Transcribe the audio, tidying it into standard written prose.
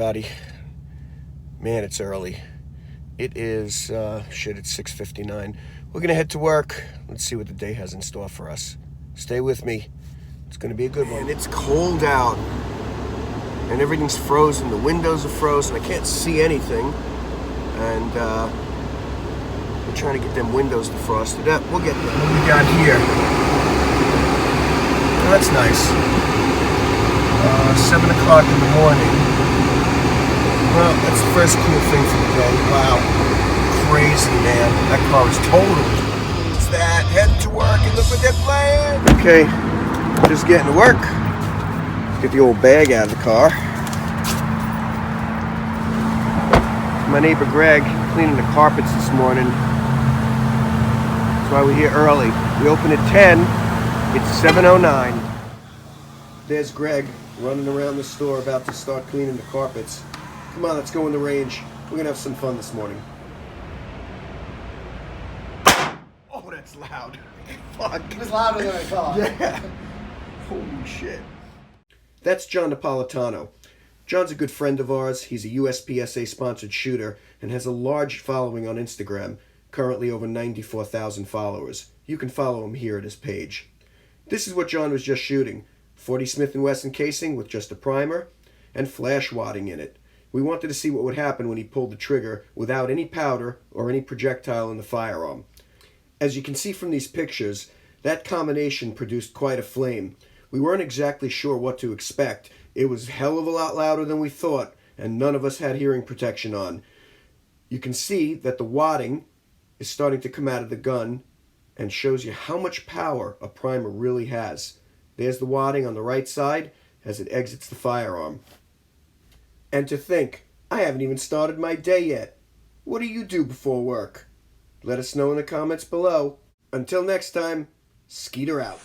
everybody. Man, it's early. It is, it's 6:59. We're going to head to work. Let's see what the day has in store for us. Stay with me. It's going to be a good one. And it's cold out. And everything's frozen. The windows are frozen. I can't see anything. And we're trying to get them windows defrosted up. We'll get them. What we got here? Oh, that's nice. 7 o'clock in the morning. Well, that's the first cool thing for the day. Wow. Crazy, man. That car is totaled. It's that. Heading to work and look what they're playing. Okay. Just getting to work. Get the old bag out of the car. My neighbor Greg cleaning the carpets this morning. That's why we're here early. We open at 10. It's 7:09. There's Greg running around the store about to start cleaning the carpets. Come on, let's go in the range. We're gonna have some fun this morning. Oh, that's loud. Fuck. It was louder than I thought. Yeah. Holy shit. That's John Napolitano. John's a good friend of ours. He's a USPSA-sponsored shooter and has a large following on Instagram, currently over 94,000 followers. You can follow him here at his page. This is what John was just shooting. 40 Smith & Wesson casing with just a primer and flash wadding in it. We wanted to see what would happen when he pulled the trigger without any powder or any projectile in the firearm. As you can see from these pictures, that combination produced quite a flame. We weren't exactly sure what to expect. It was a hell of a lot louder than we thought, and none of us had hearing protection on. You can see that the wadding is starting to come out of the gun and shows you how much power a primer really has. There's the wadding on the right side as it exits the firearm. And to think, I haven't even started my day yet. What do you do before work? Let us know in the comments below. Until next time, Skeeter out.